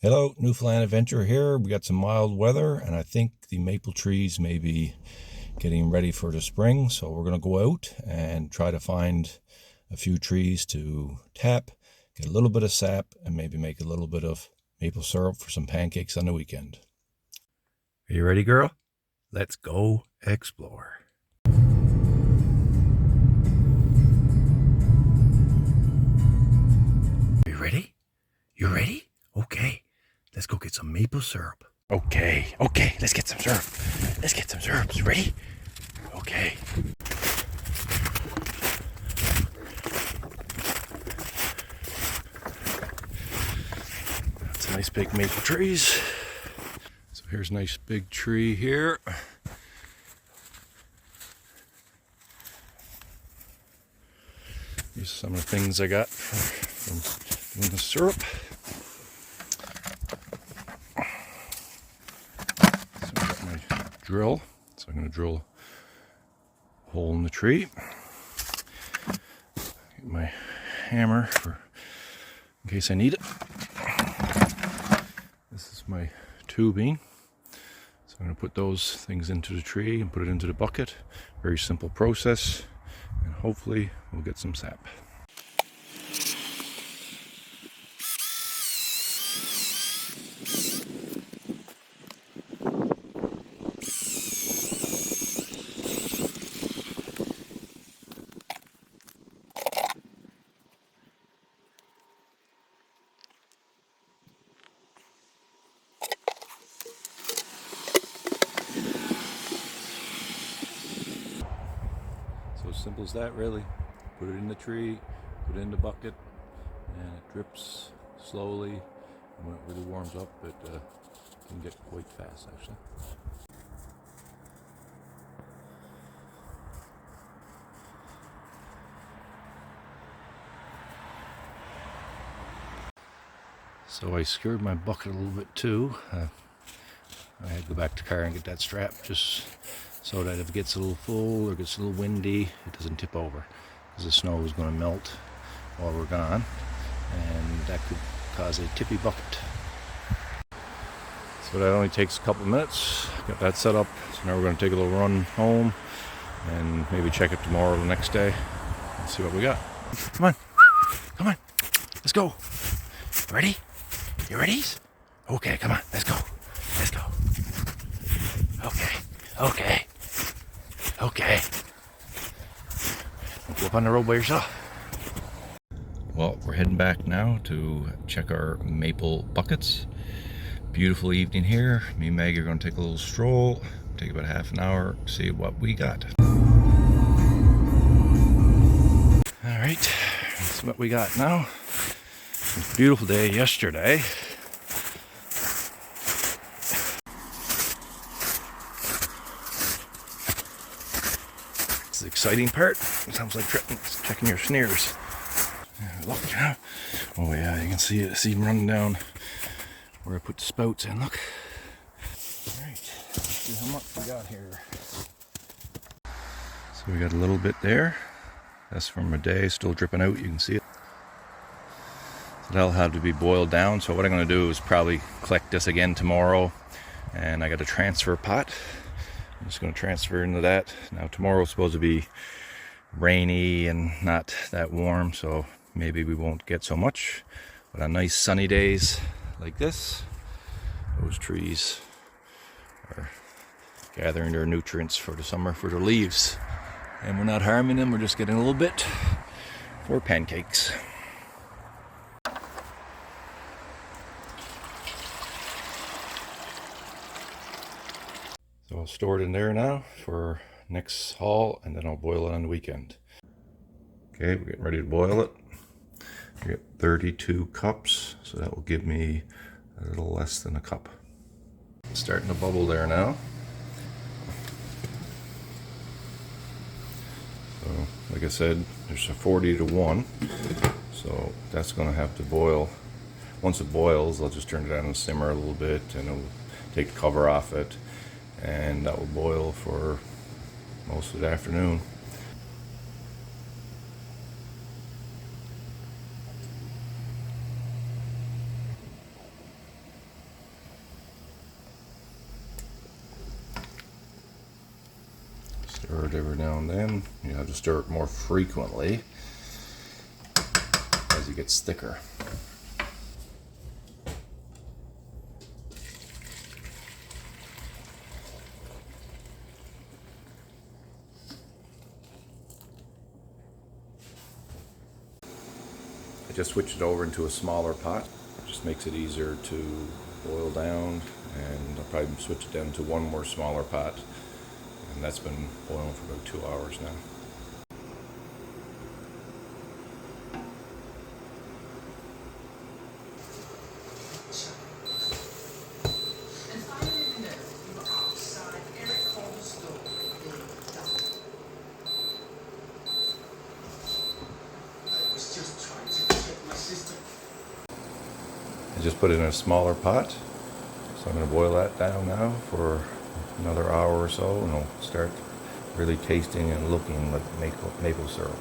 Hello, Newfoundland Adventure here. We got some mild weather, and I think the maple trees may be getting ready for the spring. So we're going to go out and try to find a few trees to tap, get a little bit of sap, and maybe make a little bit of maple syrup for some pancakes on the weekend. Are you ready, girl? Let's go explore. Are you ready? You ready? Okay. Let's go get some maple syrup. Okay, let's get some syrup. Let's get some syrup. Ready? Okay. That's nice big maple trees. So here's a nice big tree here. These are some of the things I got from doing the syrup. Drill, so I'm going to drill a hole in the tree. Get my hammer in case I need it. This is my tubing, so I'm going to put those things into the tree and put it into the bucket. Very simple process, and hopefully we'll get some sap. So as simple as that, really. Put it in the tree, put it in the bucket, and it drips slowly. And when it really warms up, it can get quite fast, actually. So I secured my bucket a little bit too. I had to go back to the car and get that strap just so that if it gets a little full or gets a little windy, it doesn't tip over, because the snow is going to melt while we're gone, and that could cause a tippy bucket. So that only takes a couple minutes. Got that set up. So now we're going to take a little run home and maybe check it tomorrow or the next day and see what we got. Come on, let's go. Ready? You ready? Okay, come on, let's go. Okay. Don't go up on the road by yourself. Well, we're heading back now to check our maple buckets. Beautiful evening here. Me and Maggie are going to take a little stroll. Take about half an hour, see what we got. Alright, that's what we got now. It was a beautiful day yesterday. The exciting part. It sounds like checking your snares. Look, oh yeah, you can see it. See them running down where I put the spouts in. Look. All right, let's see how much we got here. So we got a little bit there. That's from a day, still dripping out. You can see it. So that'll have to be boiled down. So what I'm going to do is probably collect this again tomorrow, and I got a transfer pot. I'm just going to transfer into that. Now tomorrow's supposed to be rainy and not that warm, so maybe we won't get so much. But on nice sunny days like this, those trees are gathering their nutrients for the summer, for their leaves. And we're not harming them, we're just getting a little bit for pancakes. So I'll store it in there now for next haul, and then I'll boil it on the weekend. Okay, we're getting ready to boil it. I got 32 cups, so that will give me a little less than a cup. It's starting to bubble there now. So, like I said, there's a 40 to 1, so that's going to have to boil. Once it boils, I'll just turn it down and simmer a little bit, and it'll take the cover off it, and that will boil for most of the afternoon. it every now and then. You have to stir it more frequently as it gets thicker. I just switched it over into a smaller pot. It just makes it easier to boil down, and I'll probably switch it down to one more smaller pot, and that's been boiling for about 2 hours now. I just put it in a smaller pot, so I'm going to boil that down now for another hour or so, and it'll start really tasting and looking like maple syrup.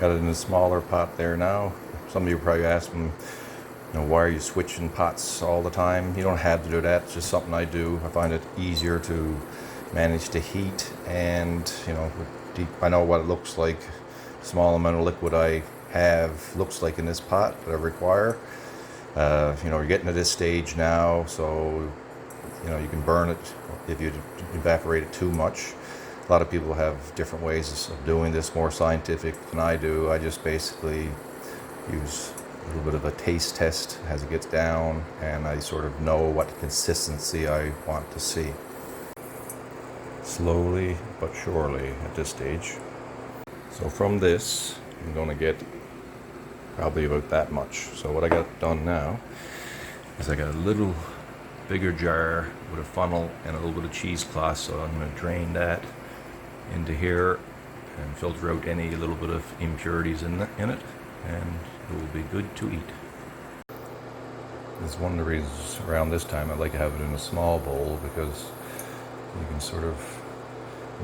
Got it in a smaller pot there now. Some of you probably asking, why are you switching pots all the time? You don't have to do that. It's just something I do. I find it easier to manage the heat, and I know what it looks like. Small amount of liquid I have looks like in this pot that I require. You're getting to this stage now, so you can burn it if you evaporate it too much. A lot of people have different ways of doing this, more scientific than I do. I just basically use a little bit of a taste test as it gets down, and I sort of know what consistency I want to see. Slowly but surely at this stage. So from this, I'm going to get probably about that much. So what I got done now is I got a little bigger jar with a funnel and a little bit of cheesecloth, so I'm going to drain that into here and filter out any little bit of impurities in it, and it will be good to eat. This is one of the reasons around this time I like to have it in a small bowl, because you can sort of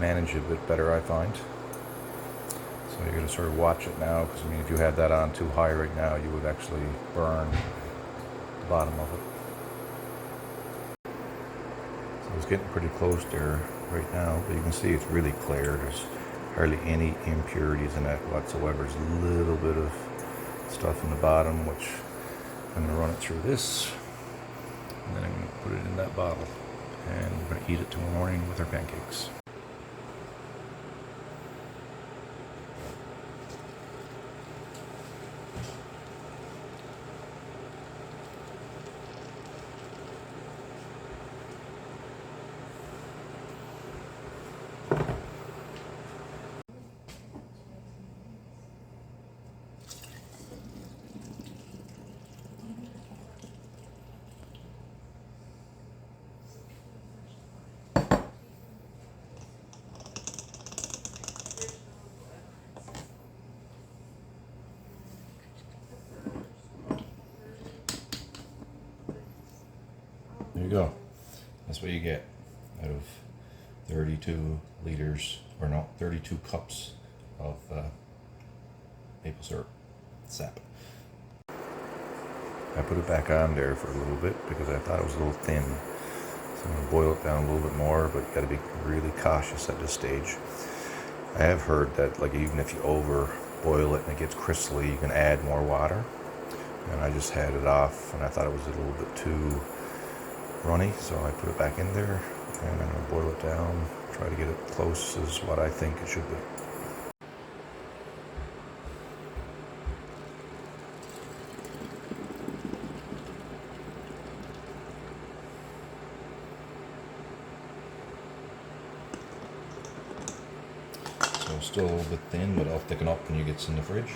manage it a bit better, I find. So you're going to sort of watch it now, because if you had that on too high right now, you would actually burn the bottom of it. So it's getting pretty close there right now, but you can see it's really clear. There's hardly any impurities in it whatsoever. There's a little bit of stuff in the bottom, which I'm going to run it through this, and then I'm going to put it in that bottle, and we're going to eat it tomorrow morning with our pancakes. There you go. That's what you get out of 32 liters, or no, 32 cups of maple syrup sap. I put it back on there for a little bit because I thought it was a little thin. So I'm going to boil it down a little bit more, but you got to be really cautious at this stage. I have heard that even if you over boil it and it gets crystally, you can add more water. And I just had it off, and I thought it was a little bit too runny, so I put it back in there, and I'm going to boil it down, try to get it close as what I think it should be. So still a little bit thin, but I'll thicken up when it gets in the fridge.